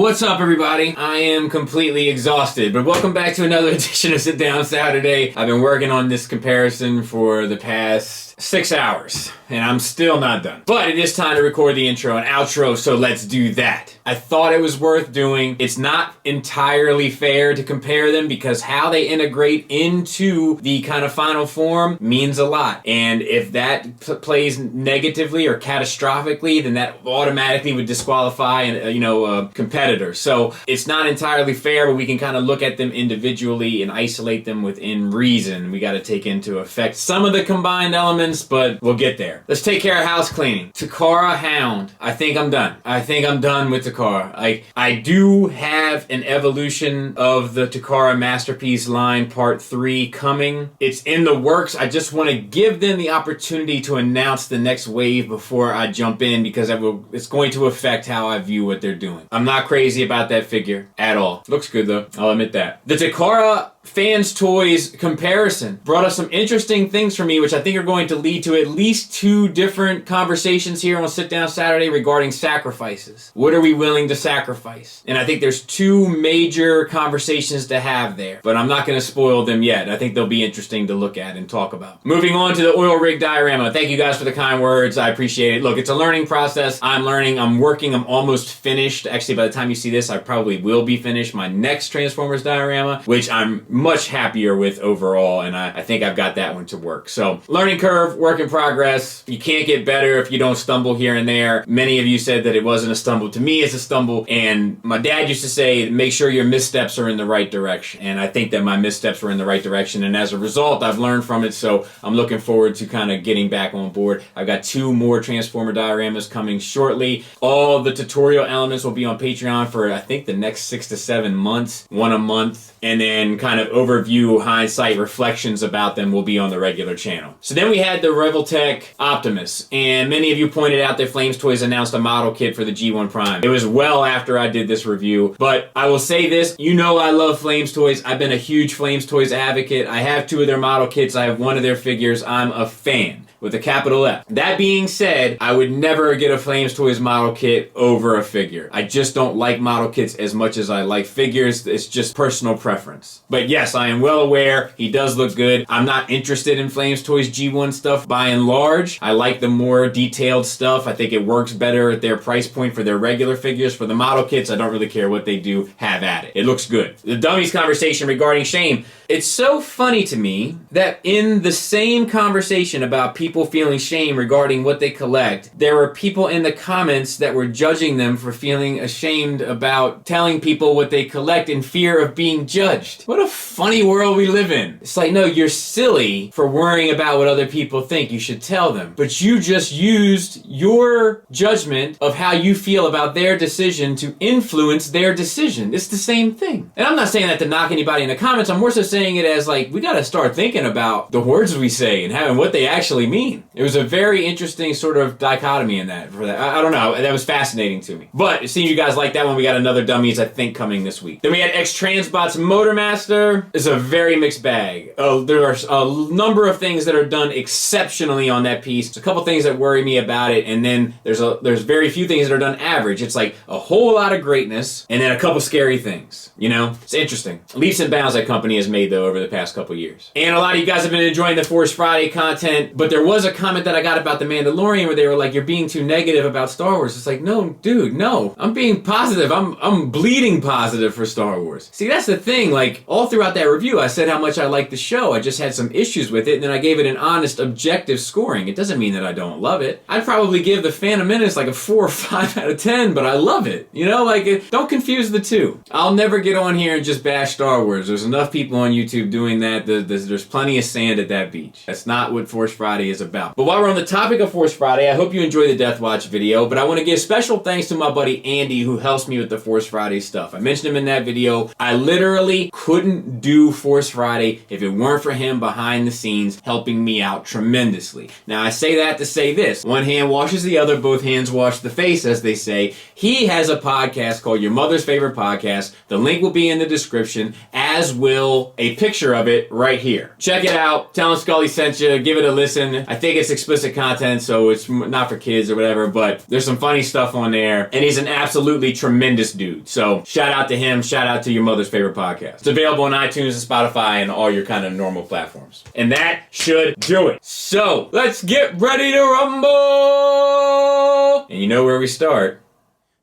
What's up, everybody? I am completely exhausted, but welcome back to another edition of Sit Down Saturday. I've been working on this comparison for the past 6 hours, and I'm still not done. But it is time to record the intro and outro, so let's do that. I thought it was worth doing. It's not entirely fair to compare them because how they integrate into the kind of final form means a lot. And if that plays negatively or catastrophically, then that automatically would disqualify a competitor. So it's not entirely fair, but we can kind of look at them individually and isolate them within reason. We got to take into effect some of the combined elements, but we'll get there. Let's take care of house cleaning. Takara Hound. I think I'm done. I think I'm done with Takara. I do have an evolution of the Takara Masterpiece line Part 3 coming. It's in the works. I just want to give them the opportunity to announce the next wave before I jump in because it's going to affect how I view what they're doing. I'm not crazy about that figure at all. Looks good though. I'll admit that. The Takara Fanstoys comparison brought us some interesting things for me, which I think are going to lead to at least 2 different conversations here on Sit Down Saturday regarding sacrifices. What are we willing to sacrifice? And I think there's 2 major conversations to have there, but I'm not going to spoil them yet. I think they'll be interesting to look at and talk about. Moving on to the oil rig diorama. Thank you guys for the kind words. I appreciate it. Look, it's a learning process. I'm learning. I'm working. I'm almost finished. Actually, by the time you see this, I probably will be finished my next Transformers diorama, which I'm much happier with overall, and I think I've got that one to work. So, learning curve, work in progress. You can't get better if you don't stumble here and there. Many of you said that it wasn't a stumble. To me, it's a stumble, and my dad used to say, make sure your missteps are in the right direction, and I think that my missteps were in the right direction, and as a result, I've learned from it, so I'm looking forward to kind of getting back on board. I've got 2 more Transformer dioramas coming shortly. All the tutorial elements will be on Patreon for, I think, the next 6 to 7 months, 1 a month, and then kind of overview, hindsight, reflections about them will be on the regular channel. So then we had the Revoltech Optimus, and many of you pointed out that Flames Toys announced a model kit for the G1 Prime. It was well after I did this review, but I will say this, you know I love Flames Toys. I've been a huge Flames Toys advocate. I have 2 of their model kits. I have 1 of their figures. I'm a fan. With a capital F. That being said, I would never get a Flames Toys model kit over a figure. I just don't like model kits as much as I like figures. It's just personal preference. But yes, I am well aware he does look good. I'm not interested in Flames Toys G1 stuff by and large. I like the more detailed stuff. I think it works better at their price point for their regular figures. For the model kits, I don't really care what they do. Have at it. It looks good. The Dummies conversation regarding shame. It's so funny to me that in the same conversation about people feeling shame regarding what they collect, there were people in the comments that were judging them for feeling ashamed about telling people what they collect in fear of being judged. What a funny world we live in. It's like, no, you're silly for worrying about what other people think. You should tell them. But you just used your judgment of how you feel about their decision to influence their decision. It's the same thing. And I'm not saying that to knock anybody in the comments. I'm more so saying it as like, we got to start thinking about the words we say and what they actually mean. It was a very interesting sort of dichotomy in that. I don't know. That was fascinating to me. But it seems you guys like that one. We got another Dummies, I think, coming this week. Then we had X-Transbots Motormaster. It's a very mixed bag. There are a number of things that are done exceptionally on that piece. There's a couple things that worry me about it, and then there's very few things that are done average. It's like a whole lot of greatness, and then a couple scary things. You know? It's interesting. Leaps and bounds that company has made, though, over the past couple years. And a lot of you guys have been enjoying the Force Friday content, but there was a comment that I got about The Mandalorian where they were like, you're being too negative about Star Wars. It's like, no, dude, no. I'm being positive. I'm bleeding positive for Star Wars. See, that's the thing. Like, all throughout that review, I said how much I liked the show. I just had some issues with it, and then I gave it an honest, objective scoring. It doesn't mean that I don't love it. I'd probably give The Phantom Menace like a 4 or 5 out of 10, but I love it. You know, like, don't confuse the two. I'll never get on here and just bash Star Wars. There's enough people on YouTube doing that. There's plenty of sand at that beach. That's not what Force Friday is about. But while we're on the topic of Force Friday, I hope you enjoy the Death Watch video, but I want to give special thanks to my buddy Andy who helps me with the Force Friday stuff. I mentioned him in that video. I literally couldn't do Force Friday if it weren't for him behind the scenes helping me out tremendously. Now I say that to say this. One hand washes the other, both hands wash the face, as they say. He has a podcast called Your Mother's Favorite Podcast. The link will be in the description, as will a picture of it right here. Check it out. Tell him Scully sent you. Give it a listen. I think it's explicit content, so it's not for kids or whatever, but there's some funny stuff on there, and he's an absolutely tremendous dude. So shout out to him, shout out to your mother's favorite podcast. It's available on iTunes and Spotify and all your kind of normal platforms. And that should do it. So let's get ready to rumble! And you know where we start.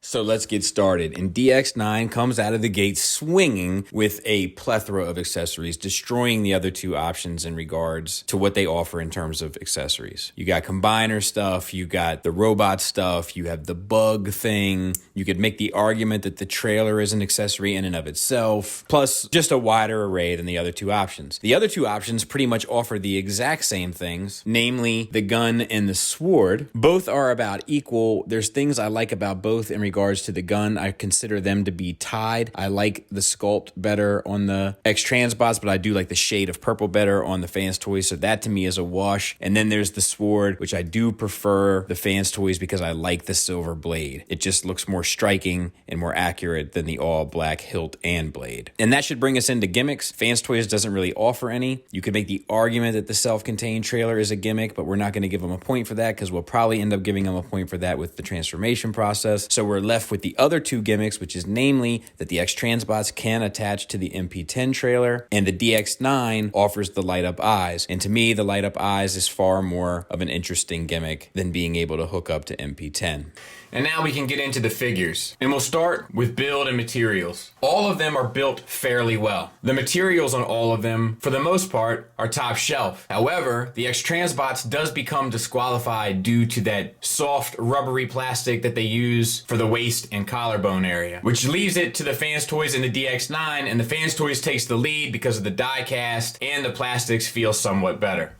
So let's get started. And DX9 comes out of the gate swinging with a plethora of accessories, destroying the other two options in regards to what they offer in terms of accessories. You got combiner stuff, you got the robot stuff, you have the bug thing. You could make the argument that the trailer is an accessory in and of itself, plus just a wider array than the other two options. The other two options pretty much offer the exact same things, namely the gun and the sword. Both are about equal. There's things I like about both in regards to the gun. I consider them to be tied. I like the sculpt better on the X-Transbots, but I do like the shade of purple better on the Fanstoys, so that to me is a wash. And then there's the sword, which I do prefer the Fanstoys because I like the silver blade. It just looks more striking and more accurate than the all black hilt and blade. And that should bring us into gimmicks. Fanstoys doesn't really offer any. You could make the argument that the self-contained trailer is a gimmick, but we're not going to give them a point for that because we'll probably end up giving them a point for that with the transformation process. So we're left with the other two gimmicks, which is namely that the X-Transbots can attach to the MP10 trailer, and the DX9 offers the light up eyes. And to me, the light up eyes is far more of an interesting gimmick than being able to hook up to MP10. And now we can get into the figures. And we'll start with build and materials. All of them are built fairly well. The materials on all of them, for the most part, are top shelf. However, the X-Transbots does become disqualified due to that soft, rubbery plastic that they use for the waist and collarbone area, which leaves it to the Fanstoys and the DX9, and the Fanstoys takes the lead because of the die cast, and the plastics feel somewhat better.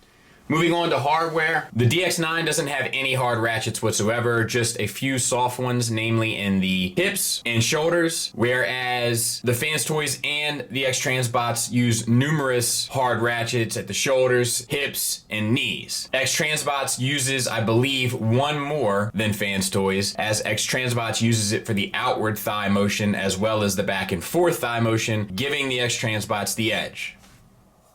Moving on to hardware, the DX9 doesn't have any hard ratchets whatsoever, just a few soft ones, namely in the hips and shoulders, whereas the Fanstoys and the X-Transbots use numerous hard ratchets at the shoulders, hips, and knees. X-Transbots uses, I believe, one more than Fanstoys, as X-Transbots uses it for the outward thigh motion as well as the back and forth thigh motion, giving the X-Transbots the edge.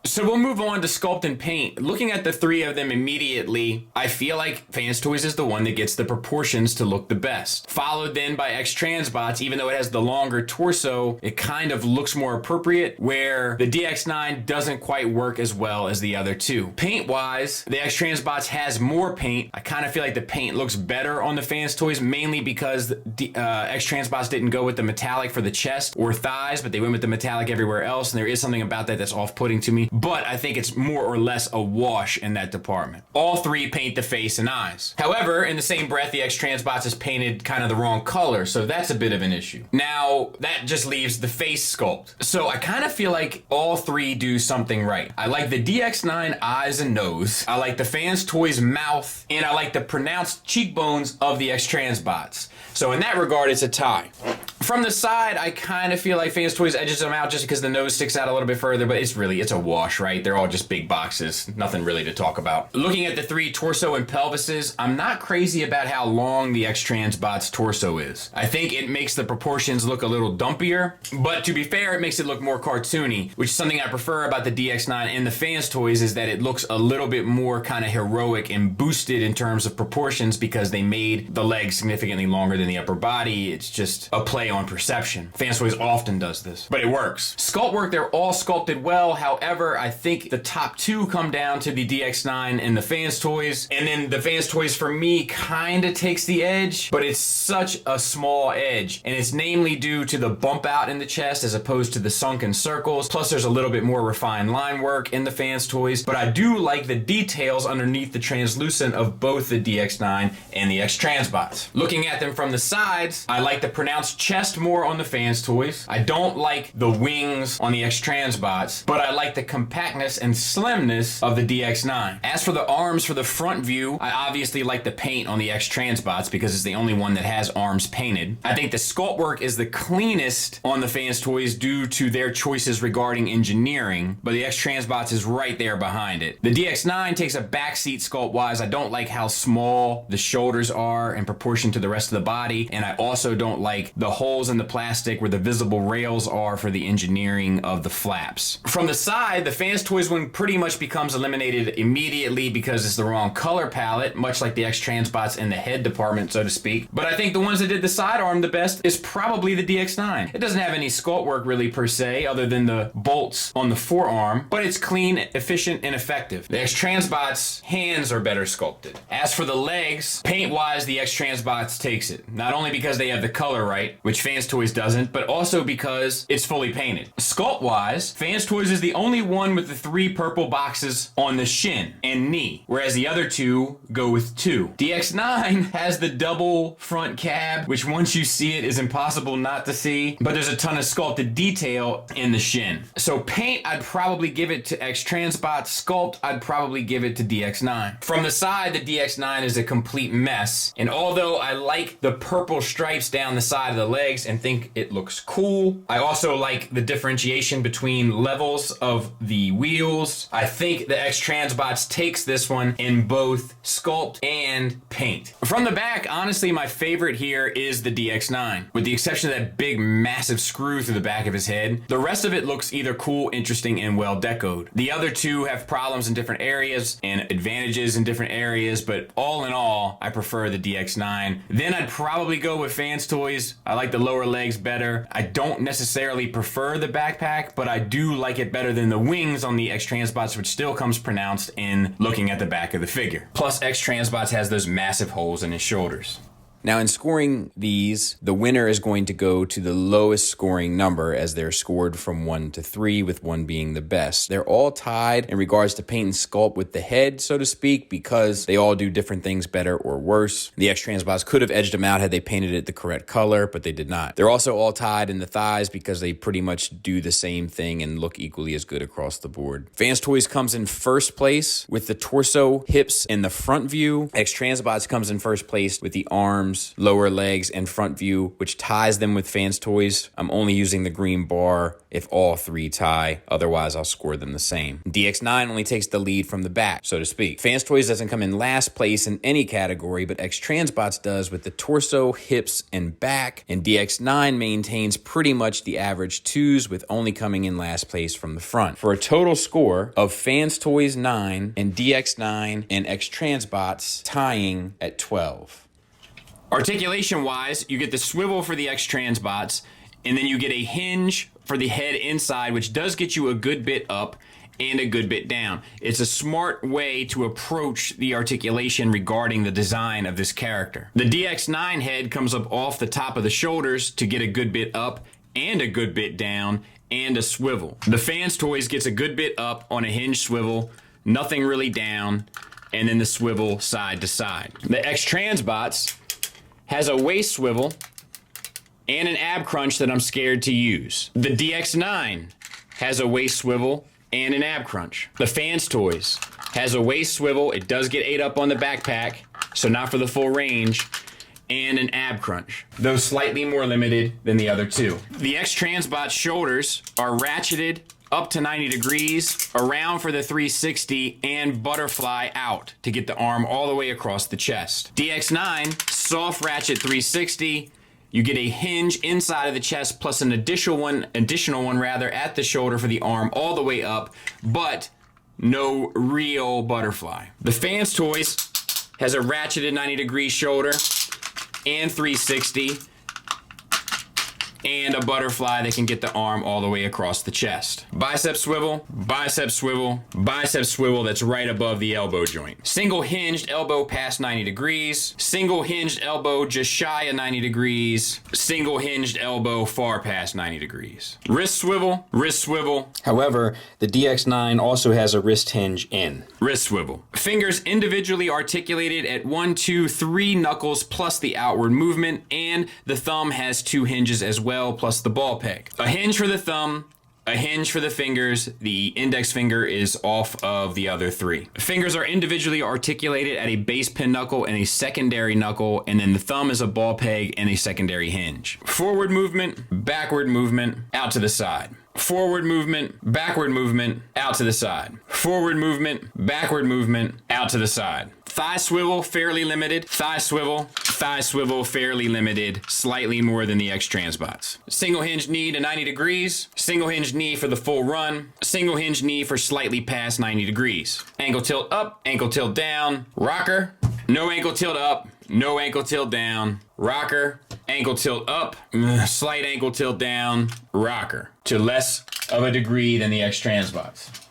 So we'll move on to sculpt and paint. Looking at the three of them immediately, I feel like Fanstoys is the one that gets the proportions to look the best. Followed then by X-Transbots, even though it has the longer torso, it kind of looks more appropriate, where the DX9 doesn't quite work as well as the other two. Paint-wise, the X-Transbots has more paint. I kind of feel like the paint looks better on the Fanstoys, mainly because the X-Transbots didn't go with the metallic for the chest or thighs, but they went with the metallic everywhere else, and there is something about that that's off-putting to me. But I think it's more or less a wash in that department. All three paint the face and eyes. However, in the same breath, the X-Transbots is painted kind of the wrong color, so that's a bit of an issue. Now, that just leaves the face sculpt. So I kind of feel like all three do something right. I like the DX9 eyes and nose, I like the Fanstoys mouth, and I like the pronounced cheekbones of the X-Transbots. So in that regard, it's a tie. From the side, I kind of feel like Fanstoys edges them out just because the nose sticks out a little bit further, but it's a wash, right? They're all just big boxes. Nothing really to talk about. Looking at the three torso and pelvises, I'm not crazy about how long the X-Transbots torso is. I think it makes the proportions look a little dumpier, but to be fair, it makes it look more cartoony, which is something I prefer about the DX9 and the Fanstoys, is that it looks a little bit more kind of heroic and boosted in terms of proportions because they made the legs significantly longer than the upper body. It's just a play on perception. Fanstoys often does this, but it works. Sculpt work, they're all sculpted well. However, I think the top two come down to the DX9 and the Fanstoys, and then the Fanstoys for me kind of takes the edge, but it's such a small edge, and it's namely due to the bump out in the chest as opposed to the sunken circles, plus there's a little bit more refined line work in the Fanstoys, but I do like the details underneath the translucent of both the DX9 and the X-Transbots. Looking at them from the sides, I like the pronounced chest more on the Fanstoys. I don't like the wings on the X-Transbots, but I like the compactness and slimness of the DX9. As for the arms for the front view, I obviously like the paint on the X-Transbots because it's the only one that has arms painted. I think the sculpt work is the cleanest on the Fanstoys due to their choices regarding engineering, but the X-Transbots is right there behind it. The DX9 takes a backseat sculpt-wise. I don't like how small the shoulders are in proportion to the rest of the body, and I also don't like the holes in the plastic where the visible rails are for the engineering of the flaps. From the sides, the Fanstoys one pretty much becomes eliminated immediately because it's the wrong color palette, much like the X-Transbots in the head department, so to speak. But I think the ones that did the sidearm the best is probably the DX9. It doesn't have any sculpt work really per se, other than the bolts on the forearm, but it's clean, efficient, and effective. The X-Transbots' hands are better sculpted. As for the legs, paint-wise, the X-Transbots takes it. Not only because they have the color right, which Fanstoys doesn't, but also because it's fully painted. Sculpt-wise, Fanstoys is the only one with the 3 purple boxes on the shin and knee, whereas the other 2 go with 2. DX9 has the double front cab, which once you see it is impossible not to see, but there's a ton of sculpted detail in the shin. So paint, I'd probably give it to X-Transbots. Sculpt, I'd probably give it to DX9. From the side, the DX9 is a complete mess, and although I like the purple stripes down the side of the legs and think it looks cool, I also like the differentiation between levels of the wheels. I think the X-Transbots takes this one in both sculpt and paint. From the back, honestly, my favorite here is the DX9, with the exception of that big, massive screw through the back of his head. The rest of it looks either cool, interesting, and well decoed. The other 2 have problems in different areas and advantages in different areas, but all in all, I prefer the DX9. Then I'd probably go with Fanstoys. I like the lower legs better. I don't necessarily prefer the backpack, but I do like it better than the wings on the X-Transbots, which still comes pronounced in looking at the back of the figure. Plus, X-Transbots has those massive holes in his shoulders. Now, in scoring these, the winner is going to go to the lowest scoring number, as they're scored from 1 to 3, with 1 being the best. They're all tied in regards to paint and sculpt with the head, so to speak, because they all do different things better or worse. The X-Transbots could have edged them out had they painted it the correct color, but they did not. They're also all tied in the thighs because they pretty much do the same thing and look equally as good across the board. Fanstoys comes in first place with the torso, hips, and the front view. X-Transbots comes in first place with the arms, lower legs, and front view, which ties them with Fanstoys. I'm only using the green bar if all 3 tie, otherwise I'll score them the same. DX9 only takes the lead from the back, so to speak. Fanstoys doesn't come in last place in any category, but X-Transbots does with the torso, hips, and back, and DX9 maintains pretty much the average 2s, with only coming in last place from the front. For a total score of Fanstoys 9 and DX9 and X-Transbots tying at 12. Articulation-wise, you get the swivel for the X-Transbots, and then you get a hinge for the head inside, which does get you a good bit up and a good bit down. It's a smart way to approach the articulation regarding the design of this character. The DX9 head comes up off the top of the shoulders to get a good bit up and a good bit down and a swivel. The Fanstoys gets a good bit up on a hinge swivel, nothing really down, and then the swivel side to side. The X-Transbots has a waist swivel and an ab crunch that I'm scared to use. The DX9 has a waist swivel and an ab crunch. The Fanstoys has a waist swivel. It does get 8 up on the backpack, so not for the full range, and an ab crunch, though slightly more limited than the other 2. The X-Transbot shoulders are ratcheted up to 90 degrees, around for the 360, and butterfly out to get the arm all the way across the chest. DX9, soft ratchet 360. You get a hinge inside of the chest plus an additional one at the shoulder for the arm all the way up, but no real butterfly. The Fanstoys has a ratcheted 90 degree shoulder and 360. And a butterfly that can get the arm all the way across the chest. Bicep swivel, bicep swivel, bicep swivel that's right above the elbow joint. Single hinged elbow past 90 degrees. Single hinged elbow just shy of 90 degrees. Single hinged elbow far past 90 degrees. Wrist swivel, wrist swivel. However, the DX9 also has a wrist hinge in. Wrist swivel. Fingers individually articulated at 1, 2, 3 knuckles plus the outward movement, and the thumb has 2 hinges as well, plus the ball peg. A hinge for the thumb, a hinge for the fingers. The index finger is off of the other 3. Fingers are individually articulated at a base pin knuckle and a secondary knuckle, and then the thumb is a ball peg and a secondary hinge. Forward movement, backward movement, out to the side. Forward movement, backward movement, out to the side. Forward movement, backward movement, out to the side. Thigh swivel, fairly limited. Thigh swivel, Thigh swivel fairly limited, slightly more than the X-Transbots. Single hinge knee to 90 degrees, single hinge knee for the full run, single hinge knee for slightly past 90 degrees. Ankle tilt up, ankle tilt down, rocker, no ankle tilt up, no ankle tilt down, rocker, ankle tilt up, slight ankle tilt down, rocker, to less of a degree than the X-Transbots.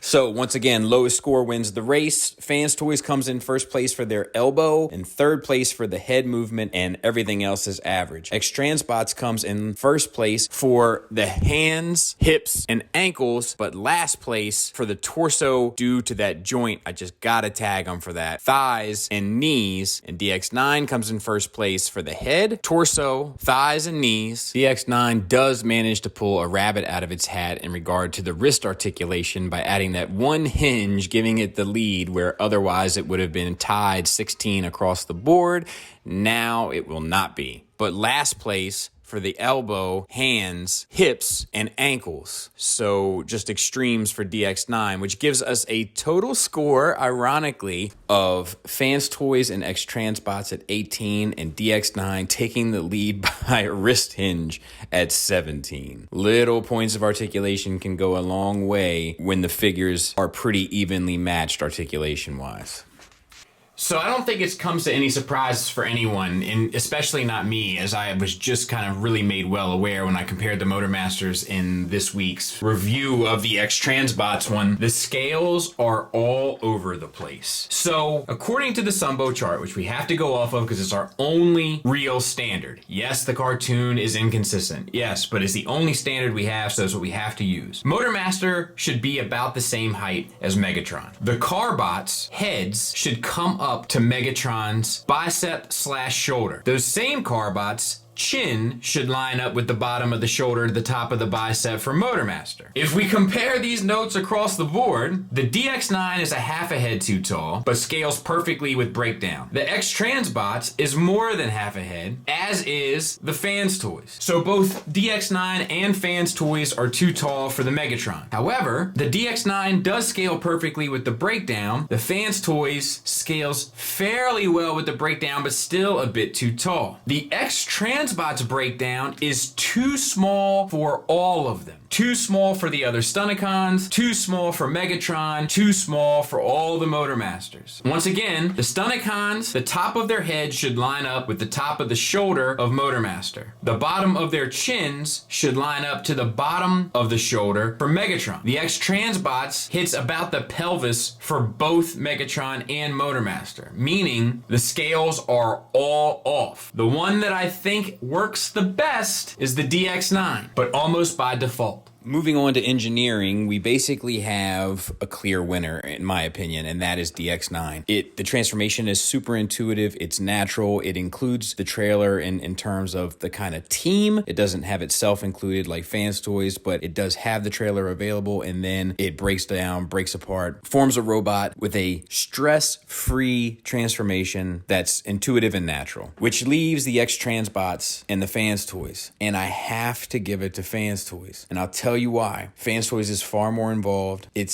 So once again, lowest score wins the race. Fanstoys comes in first place for their elbow and third place for the head movement, and everything else is average. X-Transbots comes in first place for the hands, hips, and ankles, but last place for the torso due to that joint. I just gotta tag them for that. Thighs and knees, and DX9 comes in first place for the head, torso, thighs, and knees. DX9 does manage to pull a rabbit out of its hat in regard to the wrist articulation by adding that one hinge, giving it the lead where otherwise it would have been tied 16 across the board. Now it will not be. But last place for the elbow, hands, hips, and ankles. So just extremes for DX9, which gives us a total score, ironically, of Fanstoys and X-Transbots at 18 and DX9 taking the lead by a wrist hinge at 17. Little points of articulation can go a long way when the figures are pretty evenly matched articulation-wise. So I don't think it comes to any surprises for anyone, and especially not me, as I was just kind of really made well aware when I compared the Motormasters in this week's review of the X-Transbots one. The scales are all over the place. So according to the Sunbow chart, which we have to go off of because it's our only real standard. Yes, the cartoon is inconsistent. Yes, but it's the only standard we have, so it's what we have to use. Motormaster should be about the same height as Megatron. The Carbots' heads should come up to Megatron's bicep/shoulder. Those same Carbots' chin should line up with the bottom of the shoulder to the top of the bicep for Motormaster. If we compare these notes across the board, the DX9 is a half a head too tall, but scales perfectly with breakdown. The X-Transbots is more than half a head, as is the Fanstoys. So both DX9 and Fanstoys are too tall for the Megatron. However, the DX9 does scale perfectly with the breakdown. The Fanstoys scales fairly well with the breakdown, but still a bit too tall. The X-Transbots breakdown is too small for all of them. Too small for the other Stunticons, too small for Megatron, too small for all the Motormasters. Once again, the Stunticons, the top of their head should line up with the top of the shoulder of Motormaster. The bottom of their chins should line up to the bottom of the shoulder for Megatron. The X-Transbots hits about the pelvis for both Megatron and Motormaster, meaning the scales are all off. The one that I think works the best is the DX9, but almost by default. Moving on to engineering, we basically have a clear winner, in my opinion, and that is DX9. The transformation is super intuitive, it's natural, it includes the trailer in terms of the kind of team. It doesn't have itself included like Fanstoys, but it does have the trailer available, and then it breaks down, breaks apart, forms a robot with a stress-free transformation that's intuitive and natural, which leaves the X-Transbots and the Fanstoys. And I have to give it to Fanstoys, and I'll tell you why. Fanstoys is far more involved. It's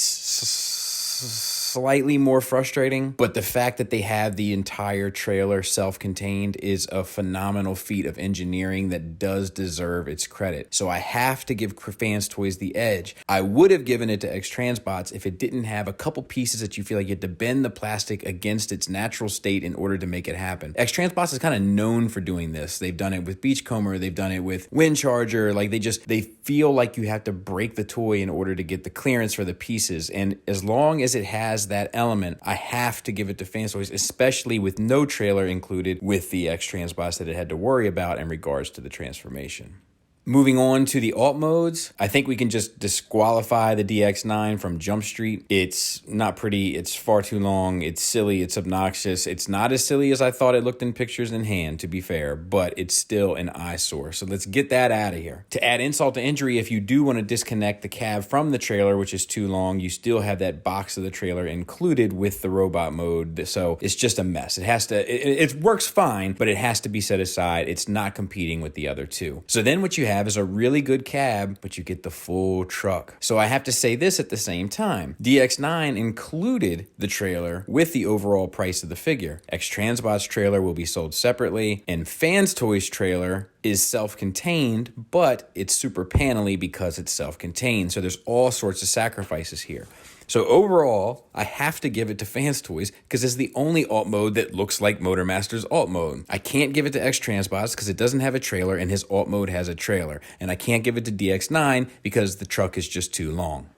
slightly more frustrating, but the fact that they have the entire trailer self-contained is a phenomenal feat of engineering that does deserve its credit. So I have to give Fanstoys the edge. I would have given it to X-Transbots if it didn't have a couple pieces that you feel like you had to bend the plastic against its natural state in order to make it happen. X-Transbots is kind of known for doing this. They've done it with Beachcomber, they've done it with Windcharger. Like they feel like you have to break the toy in order to get the clearance for the pieces. And as long as it has that element, I have to give it to Fanstoys, especially with no trailer included with the X-Transbots that it had to worry about in regards to the transformation. Moving on to the alt modes, I think we can just disqualify the DX9 from Jump Street. It's not pretty, it's far too long, it's silly, it's obnoxious. It's not as silly as I thought it looked in pictures in hand, to be fair, but it's still an eyesore. So let's get that out of here. To add insult to injury, if you do want to disconnect the cab from the trailer, which is too long, you still have that box of the trailer included with the robot mode. So it's just a mess. It works fine, but it has to be set aside. It's not competing with the other two. So then what you have is a really good cab, but you get the full truck. So I have to say this at the same time. DX9 included the trailer with the overall price of the figure. X-Transbots trailer will be sold separately, and Fanstoys trailer is self-contained, but it's super panely because it's self-contained. So there's all sorts of sacrifices here. So overall, I have to give it to Fanstoys because it's the only alt mode that looks like Motormaster's alt mode. I can't give it to X-Transbots because it doesn't have a trailer and his alt mode has a trailer. And I can't give it to DX9 because the truck is just too long.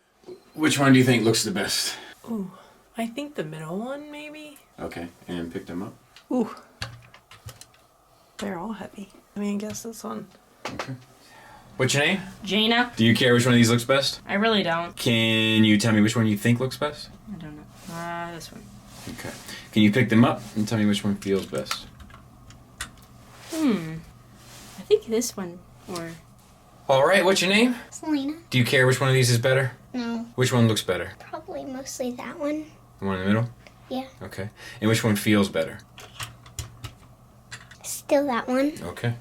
Which one do you think looks the best? Ooh, I think the middle one, maybe? Okay, and pick them up. Ooh. They're all heavy. I mean, I guess this one. Okay. What's your name? Jaina. Do you care which one of these looks best? I really don't. Can you tell me which one you think looks best? I don't know. This one. Okay. Can you pick them up and tell me which one feels best? I think this one, or... All right, what's your name? Selena? Do you care which one of these is better? No. Which one looks better? Probably mostly that one. The one in the middle? Yeah. Okay. And which one feels better? Still that one. Okay.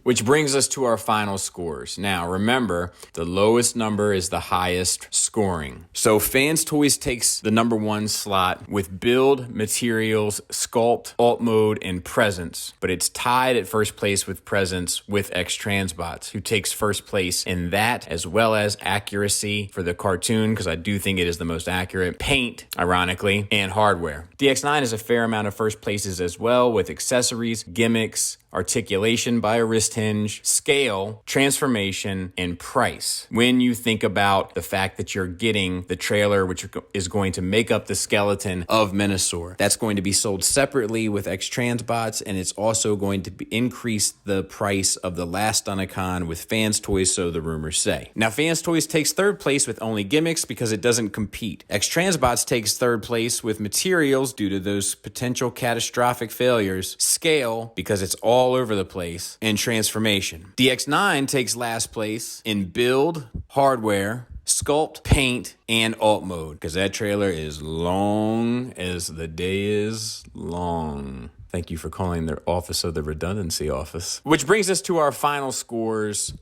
Which brings us to our final scores. Now, remember, the lowest number is the highest scoring. So Fanstoys takes the number 1 slot with build, materials, sculpt, alt mode, and presence. But it's tied at first place with presence with X-Transbots, who takes first place in that, as well as accuracy for the cartoon, because I do think it is the most accurate, paint, ironically, and hardware. DX9 has a fair amount of first places as well, with accessories, gimmicks, articulation by a wrist hinge, scale, transformation, and price. When you think about the fact that you're getting the trailer, which is going to make up the skeleton of Menasor, that's going to be sold separately with X-Transbots, and it's also going to increase the price of the last Unicon with Fanstoys, so the rumors say. Now, Fanstoys takes third place with only gimmicks because it doesn't compete. X-Transbots takes third place with materials due to those potential catastrophic failures, scale because it's all over the place, and transformation. DX9 takes last place in build, hardware, sculpt, paint, and alt mode, because that trailer is long as the day is long. Thank you for calling their office of the redundancy office. Which brings us to our final scores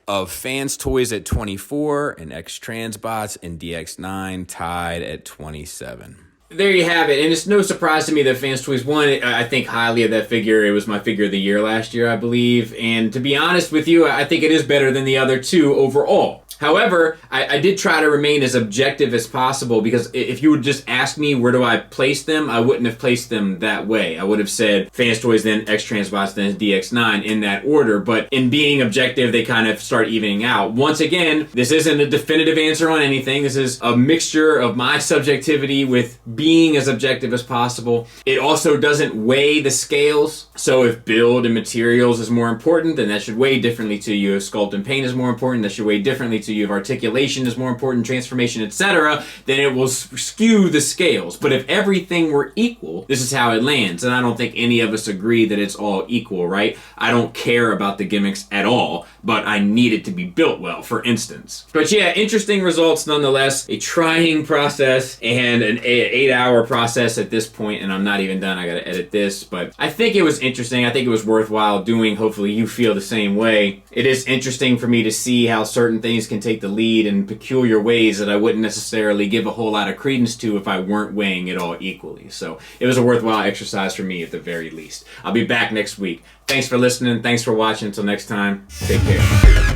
of Fanstoys at 24 and X-Transbots and DX9 tied at 27. There you have it, and it's no surprise to me that Fanstoys won. I think highly of that figure. It was my figure of the year last year, I believe, and to be honest with you, I think it is better than the other two overall. However, I did try to remain as objective as possible, because if you would just ask me where do I place them, I wouldn't have placed them that way. I would have said Fanstoys, then X-Transbots, then DX9 in that order, but in being objective, they kind of start evening out. Once again, this isn't a definitive answer on anything. This is a mixture of my subjectivity with being as objective as possible. It also doesn't weigh the scales, so if build and materials is more important, then that should weigh differently to you. If sculpt and paint is more important, that should weigh differently to you. If articulation is more important, transformation, etc., then it will skew the scales. But if everything were equal, this is how it lands. And I don't think any of us agree that it's all equal, right? I don't care about the gimmicks at all, but I need it to be built well, for instance. But yeah, interesting results nonetheless. A trying process and an 8-hour process at this point, and I'm not even done. I gotta edit this, but I think it was interesting. I think it was worthwhile doing. Hopefully you feel the same way. It is interesting for me to see how certain things can take the lead in peculiar ways that I wouldn't necessarily give a whole lot of credence to if I weren't weighing it all equally. So it was a worthwhile exercise for me at the very least. I'll be back next week. Thanks for listening. Thanks for watching. Until next time, take care.